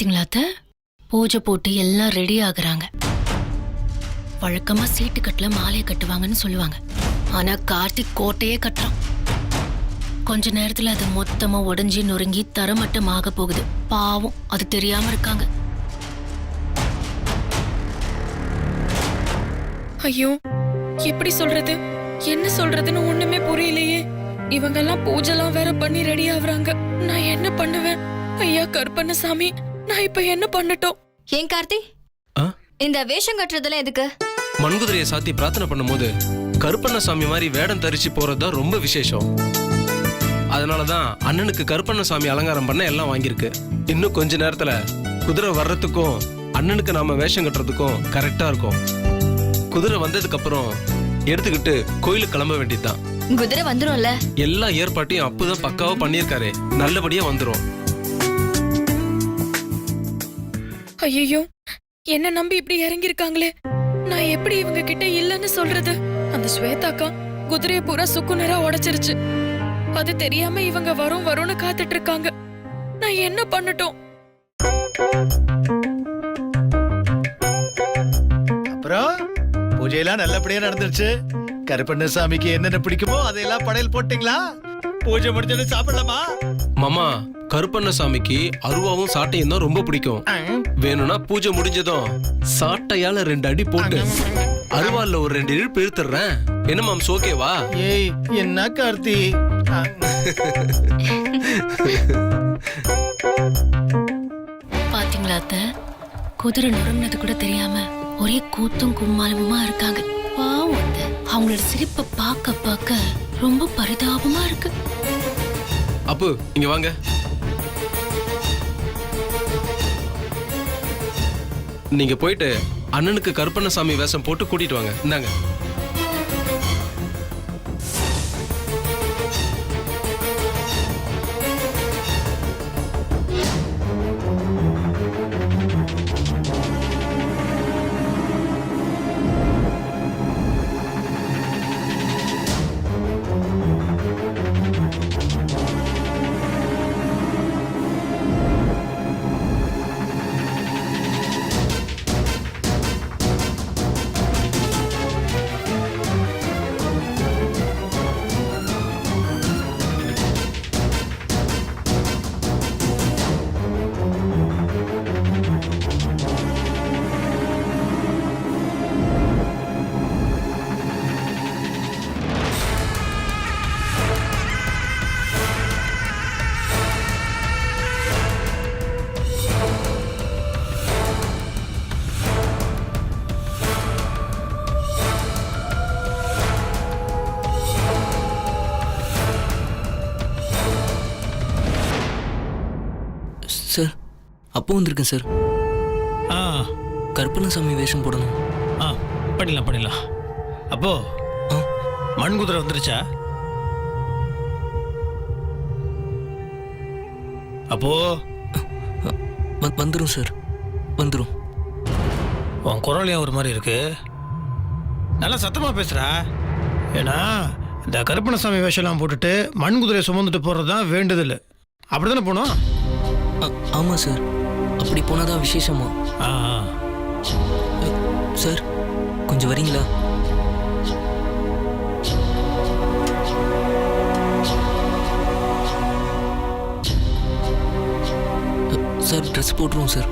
பாத்தீங்களா அத்தை? பூஜை போட்டு எல்லாம் ரெடி ஆகுறாங்க. வழக்கமா சீட்டு கட்டல மாலையை கட்டுவாங்கன்னு சொல்லுவாங்க. ஆனா கார்த்திக் கோட்டையே கட்டுறான். கொஞ்ச நேரத்துல அது மொத்தமா உடைஞ்சி நொறுங்கி தரமட்டமாக போகுது. பாவம், அது தெரியாம இருக்காங்க. ஐயோ, எப்படி சொல்றது, என்ன சொல்றதுன்னு ஒண்ணுமே புரியலையே. இவங்கெல்லாம் பூஜைலாம் வேற பண்ணி ரெடி ஆகுறாங்க. நான் என்ன பண்ணுவேன்? ஐயா கருப்பண்ணசாமி, நான் இப்ப என்ன பண்ணட்டும்? ஏன் கார்த்தி, இந்த வேஷம் கட்டுறதுல எதுக்கு? மண்குதிரையை சாத்தி பிரார்த்தனை பண்ணும்போது கருப்பண்ணசாமி மாதிரி வேடம் தரிச்சு போறதுதான் ரொம்ப விசேஷம். அதனாலதான் அண்ணனுக்கு கருப்பண்ணசாமி அலங்காரம் பண்ண எல்லாம் வாங்கியிருக்கு. இன்னும் கொஞ்ச நேரத்துல குதிரை வர்றதுக்கும் அண்ணனுக்கு நாம வேஷம் கட்டுறதுக்கும் கரெக்டா இருக்கும். குதிரை வந்ததுக்கு அப்புறம் எடுத்துக்கிட்டு கோயிலுக்கு கிளம்ப வேண்டியதுதான். குதிரை வந்துரும்ல? எல்லா ஏற்பாட்டையும் அப்பதான் பக்காவா பண்ணியிருக்காரு. நல்லபடியா வந்துரும். ஐயோ, என்ன நம்பி இப்படி இறங்கி இருக்காங்களே. நான் எப்படி இவங்க கிட்ட இல்லன்னு சொல்றது? அந்த ஸ்வேதாக்கா குதிரையை பூரா சுக்குநரா உடைச்சிருச்சு. அது தெரியாம இவங்க வரும்னு காத்துட்டு இருக்காங்க. நான் என்ன பண்ணட்டும்? அப்புறம் பூஜையெல்லாம் நல்லபடியா நடந்துருச்சு. கருப்பண்ணசாமிக்கு என்னென்ன பிடிக்குமோ அதையெல்லாம் படையல் போட்டீங்களா? பூஜை முடிஞ்சது சாப்பிடலாமா? மாமா, கருப்பண்ணசாமிக்கு அருவாவும் சாட்டையும் தான் ரொம்ப பிடிக்கும். வேணும்னா பூஜை முடிஞ்சதும் சாட்டையால 2 அடி போட்டு அருவால ஒரு 2 இழுப்பு இழுத்துறேன். என்ன மாம்ஸ், ஓகேவா? ஏய், என்ன கார்த்தி? பாத்தீங்களா அத்தை? குதிரை நொறுங்கினது கூட தெரியாம ஒரே கூத்தும் கும்மாளமுமா இருக்காங்க. பாவம் அத்தை, அவங்களோட சிரிப்பை பார்க்க பார்க்க ரொம்ப பரிதாபமா இருக்கு. அப்பு, இங்க வாங்க. நீங்க போயிட்டு அண்ணனுக்கு கருப்பண்ணசாமி வேஷம் போட்டு கூட்டிட்டு வாங்க. இந்தாங்க. சார், அப்போ வந்திருக்கேன் சார். கருப்பண்ணசாமி வேஷம் போடணும். பண்ணிடலாம். அப்போ மண் குதிரை வந்துருச்சா? அப்போ வந்துடும் சார், வந்துடும். உன் குரல் ஏன் ஒரு மாதிரி இருக்கு? நல்லா சத்தமா பேசுறா. ஏன்னா இந்த கருப்பண்ணசாமி வேஷம்லாம் போட்டுட்டு மண் குதிரையை சுமந்துட்டு போறது தான் வேண்டுதல். அப்படித்தானே போனோம்? ஆமாம் சார், அப்படி போனாதான் விசேஷமா. சார், கொஞ்சம் வரீங்களா? சார், ட்ரெஸ் போட்டுருவோம் சார்.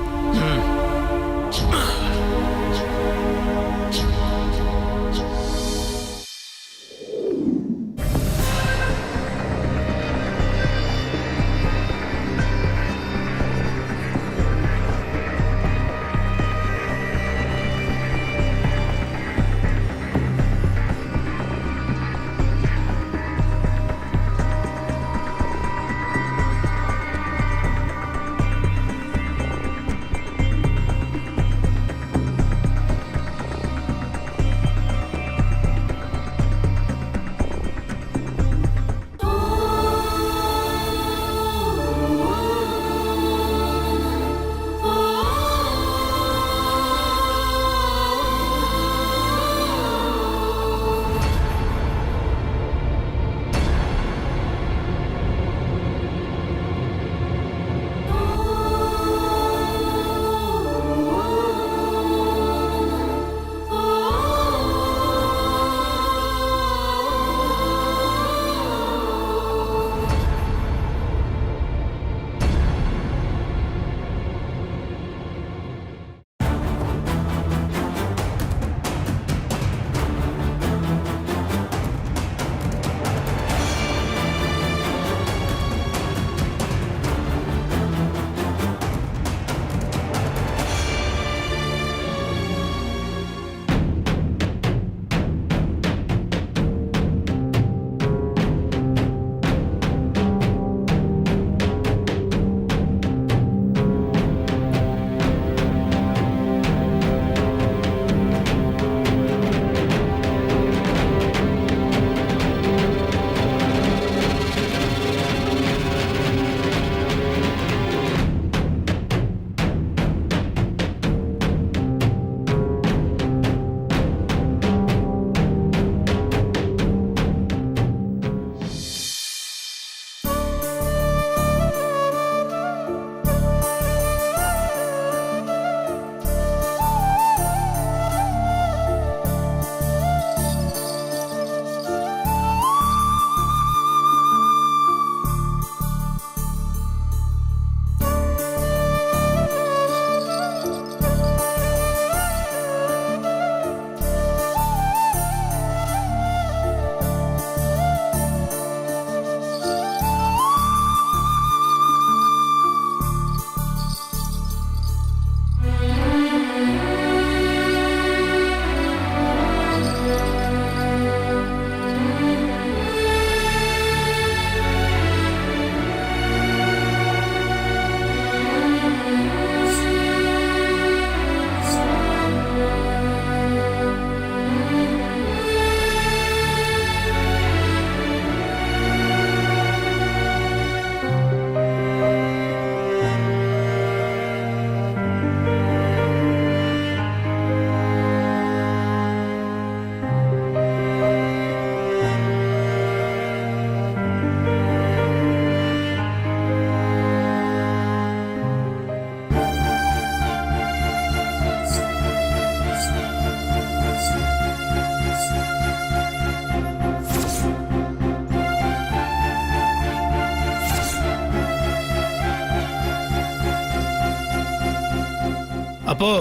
அப்போ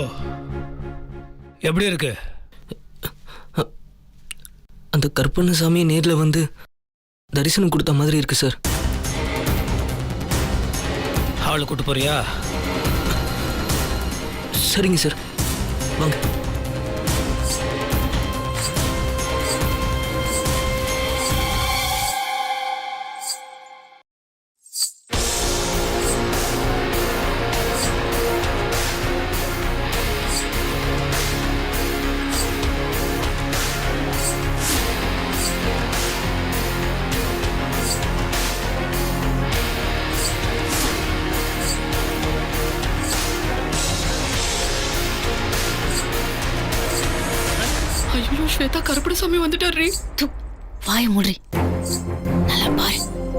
எப்படி இருக்கு? அந்த கருப்பண்ணசாமியை நேரில் வந்து தரிசனம் கொடுத்த மாதிரி இருக்கு சார். ஆளு கூட்டு போறியா? சரிங்க சார், வாங்க. ஐயோ ஸ்வேதா கருப்பணசாமி வந்துட்டாரு. வாய மூடி. நல்லா பாரு,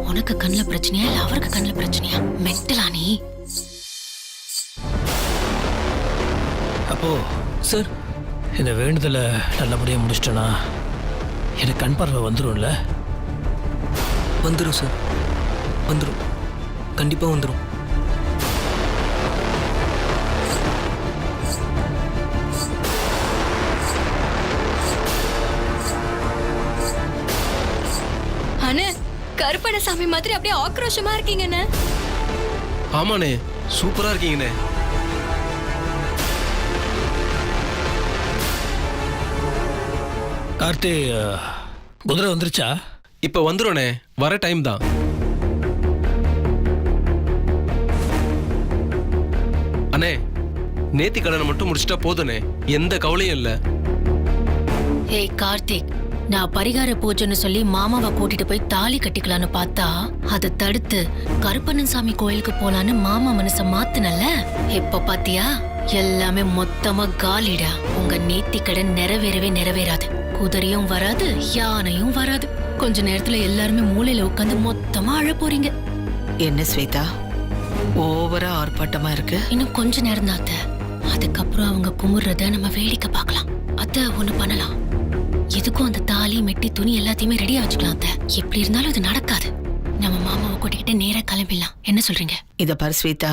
உனக்கு கண்ணுல பிரச்சனையா இல்ல அவருக்கு கண்ணுல பிரச்சனையா? மென்டலா நீ? அப்போ சார், இந்த வேண்டுதலை நல்லபடியாக முடிச்சிட்டேனா எனக்கு கண் பார்வை வந்துடும்ல? வந்துடும் சார், வந்துடும், கண்டிப்பாக வந்துடும். அண்ணே, கருப்பணசாமி மாதிரி அப்படியே ஆக்ரோஷமா இருக்கீங்கண்ணே. ஆமாண்ணே, சூப்பரா இருக்கீங்கண்ணே. கார்த்தி, குதிரை வந்துருச்சா? இப்ப வந்துரும்ண்ணே, வர டைம் தான். அண்ணே, நேத்தி கடனை மட்டும் முடிச்சிட்டா போதுண்ணே, எந்த கவலையும் இல்ல. ஏய் கார்த்திக், நான் பரிகார பூஜைன்னு சொல்லி மாமாவை கூட்டிட்டு போய் தாலி கட்டிக்கலான்னு பார்த்தா அதை தடுத்து கருப்பண்ணன் சாமி கோயிலுக்கு போலான்னு மாமா மனச மாத்துனல்ல. இப்ப பாத்தியா, எல்லாமே மொத்தமா காலிடா. உங்க நேத்தி கடன் நிறைவேறாது. குதிரையும் வராது, யானையும் வராது. கொஞ்ச நேரத்துல எல்லாருமே மூலையில உட்காந்து மொத்தமா அழ போறீங்க. என்ன ஸ்வேதா, ஓவரா ஆர்ப்பாட்டமா இருக்கு? இன்னும் கொஞ்ச நேரம் தான் அத்தை. அதுக்கப்புறம் அவங்க குமுறத நம்ம வேடிக்கை பார்க்கலாம். அத்தை ஒண்ணு பண்ணலாம், எதுக்கும் அந்த தாலி மெட்டி துணி எல்லாத்தையுமே ரெடியா வச்சுக்கலாம் அத்தை. எப்படி இருந்தாலும் இது நடக்காது. நம்ம மாமாவை கூட்டிக்கிட்டு நேரா கிளம்பிடலாம். என்ன சொல்றீங்க? இத பாரு ஸ்வேதா,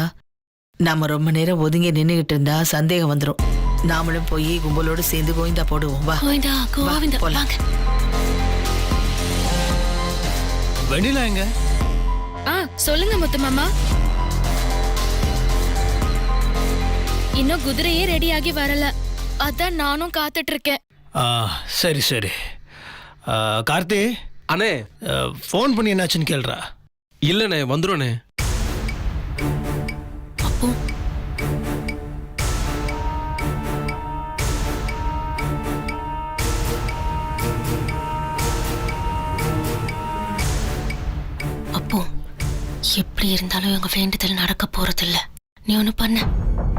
நாம ரொம்ப நேரம் ஒதுங்கி நின்னுகிட்டு இருந்தா சந்தேகம் வந்துரும். நாமளும் போய் கும்பலோடு சேர்ந்து கோவிந்தா போடுவோம். வா கோவிந்தா கோவிந்தா, போலாம். வாங்க. வெண்ணிலா எங்க? சொல்லுங்க முத்து மாமா. இன்னும் குதிரையே ரெடி ஆகி வரல, அதான் நானும் காத்துட்டு இருக்கேன். சரி சரி. கார்த்தி, அண்ணே, ஃபோன் பண்ணி என்னாச்சுன்னு கேள்றா. இல்லண்ணே, வந்துரும்ண்ணே. அப்போ அப்போ எப்படி இருந்தாலும் இவங்க வேண்டுதல் நடக்க போறதில்ல. நீ ஒண்ணு பண்ண,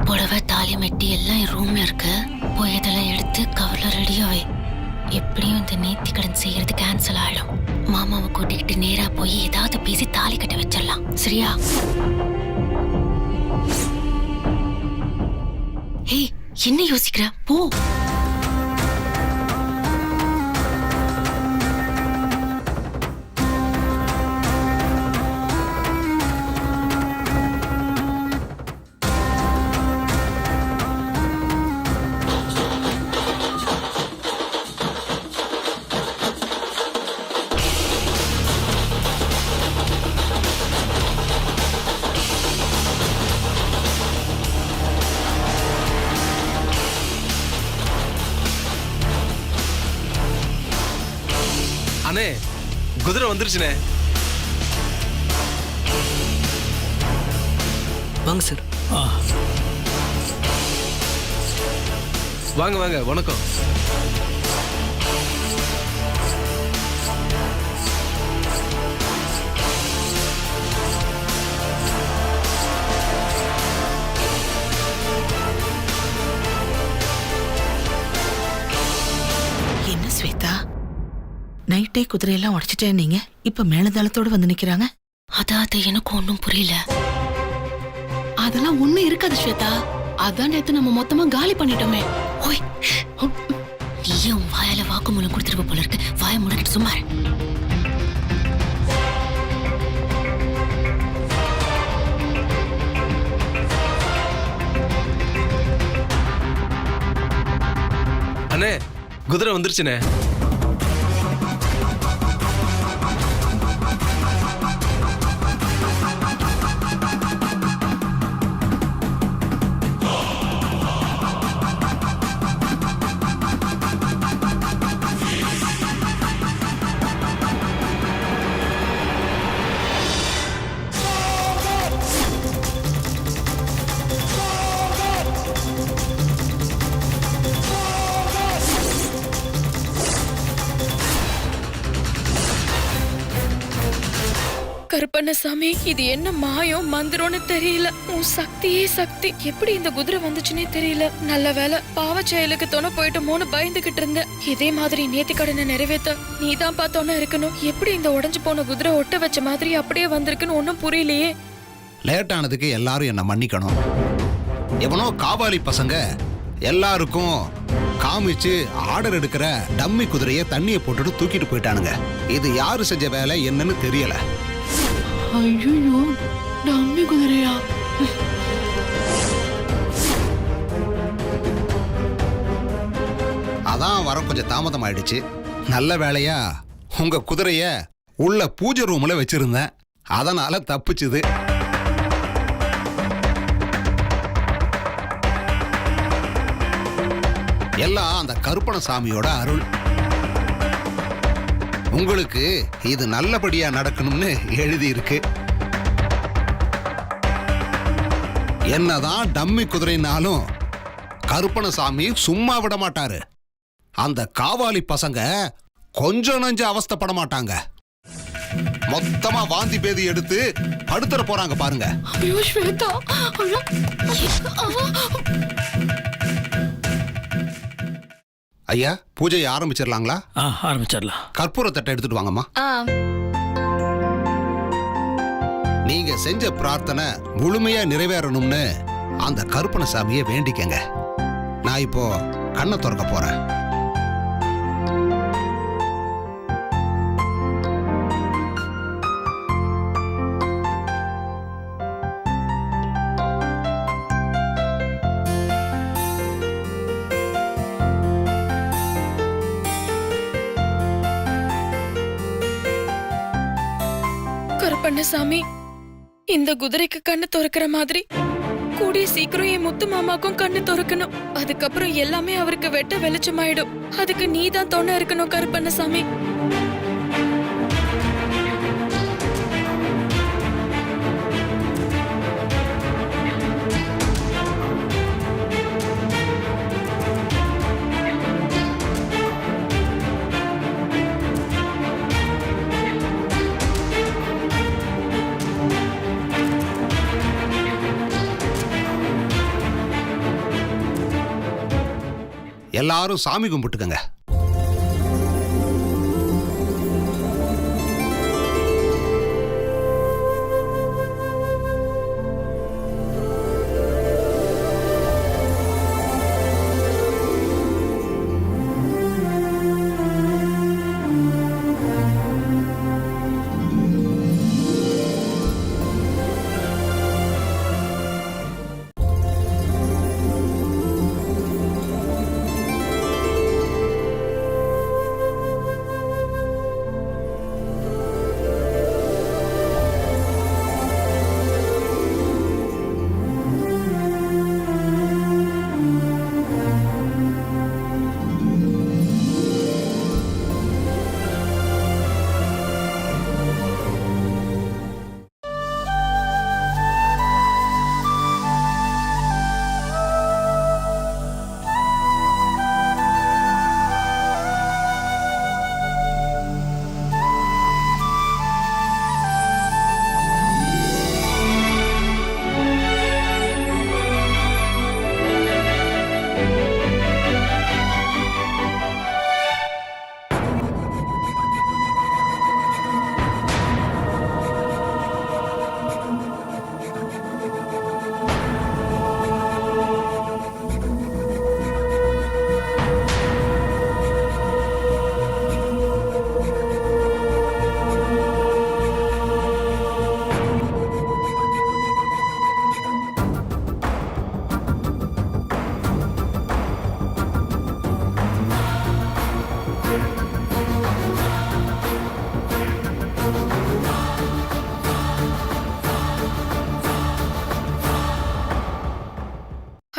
புடவை தாலி மெட்டி எல்லாம் என் ரூம்ல இருக்கு. போய் இதெல்லாம் எடுத்து கவர்ல ரெடியாவே. எப்படியும் இந்த நேர்த்தி கடன் செய்யறது கேன்சல் ஆயிடும். மாமாவை கூட்டிக்கிட்டு நேரா போய் ஏதாவது பேசி தாலி கட்ட வச்சிடலாம். சரியா? ஏய், என்ன யோசிக்கிற? போ. அண்ணே, குதிரை வந்துருச்சுண்ணே. வாங்க சார். வாங்க வாங்க, வணக்கம். என்ன ஸ்வேதா, நைட்டே குதிரையெல்லாம் உடைச்சிட்டேன் நீங்க, இப்ப மேலதளத்தோட வந்து நிக்கிறாங்க. அதாவது எனக்கு ஒன்றும் புரியல. அதெல்லாம் ஒண்ணு இருக்காது ஸ்வேதா, அதான் நேத்து நம்ம மொத்தமா காலி பண்ணிட்டோமே. ஓய், நீயும் வாயால வாக்குமூலம் கொடுத்துருப்ப போல இருக்கு. வாய முடக்கிட்டு சும்மா இரு. அண்ணே குதிரை வந்துருச்சுண்ணே. கருப்பண்ணசாமி, இது என்ன மாயம் மந்திரம்னு தெரியல. உன் சக்தியே சக்தி. எப்படி இந்த குதிரை வந்துச்சுன்னே தெரியல. நல்ல வேலை பாவ செயலுக்கு துணை போயிட்டோமோன்னு பயந்துகிட்டு இருந்தேன். இதே மாதிரி நேத்தி கடனை நிறைவேத்த நீதான் பார்த்தோன்னு இருக்கணும். எப்படி இந்த உடைஞ்சு போன குதிரை ஒட்ட வச்ச மாதிரி அப்படியே வந்திருக்குன்னு ஒன்னும் புரியலையே. லேட் ஆனதுக்கு எல்லாரும் என்ன மன்னிக்கணும். எவனோ காவாலி பசங்க எல்லாருக்கும் காமிச்சு ஆர்டர் எடுக்கிற டம்மி குதிரையை தண்ணியை போட்டுட்டு தூக்கிட்டு போயிட்டானுங்க. இது யாரு செஞ்ச வேலை என்னன்னு தெரியல. ஐயோ, டம்மி குதிரையா? அதான் வர கொஞ்சம் தாமதம் ஆயிடுச்சு. நல்ல வேளையா உங்க குதிரைய உள்ள பூஜை ரூம்ல வச்சிருந்தேன். அதனால தப்பிச்சுது. எல்லாம் அந்த கருப்பணசாமியோட அருள். உங்களுக்கு இது நல்லபடியா நடக்கணும்னு எழுதி இருக்கு. என்னதான் டம்மி குதிரைனாலும் கருப்பணசாமி சும்மா விட மாட்டாரு. அந்த காவாலி பசங்க கொஞ்சம் நஞ்சு அவஸ்தைப்பட மாட்டாங்க. மொத்தமா வாந்தி பேதி எடுத்து படுத்துற போறாங்க பாருங்க. ஐயோ ஸ்வேதா, ஐயா, பூஜையை ஆரம்பிச்சிடலாங்களா? ஆரம்பிச்சிடலாம். கற்பூர தட்டை எடுத்துட்டு வாங்கம்மா. ஆ, நீங்க செஞ்ச பிரார்த்தனை முழுமையா நிறைவேறணும்னு அந்த கருப்பணசாமியை வேண்டிக்கங்க. நான் இப்போ கண்ணை திறக்க போறேன். கருப்பண்ணசாமி, இந்த குதிரைக்கு கண்ணு திறக்கிற மாதிரி கூடிய சீக்கிரம் என் முத்து மாமாக்கும் கண்ணு திறக்கணும். அதுக்கப்புறம் எல்லாமே அவருக்கு வெட்ட வெளிச்சமாயிடும். அதுக்கு நீதான் துணை இருக்கணும் கருப்பண்ணசாமி. எல்லாரும் சாமி கும்பிட்டுக்கங்க.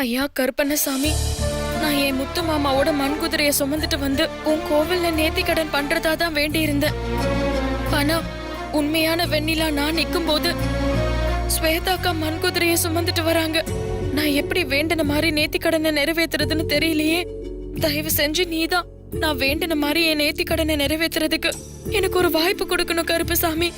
ஐயா கருப்பண்ணசாமி, நான் என் முத்து மாமாவோட மண் குதிரைய சுமந்துட்டு வந்து உன் கோவில்ல நேர்த்தி கடன் பண்றதா தான் வேண்டி இருந்தேன். ஆனா உண்மையான வெண்ணிலா நான் நிக்கும் போது ஸ்வேதாக்கா மண் குதிரைய சுமந்துட்டு வராங்க. நான் எப்படி வேண்டின மாதிரி நேர்த்தி கடனை நிறைவேத்துறதுன்னு தெரியலையே. தயவு செஞ்சு நீதான் நான் வேண்டின மாதிரி என் நேர்த்தி கடனை நிறைவேத்துறதுக்கு எனக்கு ஒரு வாய்ப்பு கொடுக்கணும் கருப்பசாமி.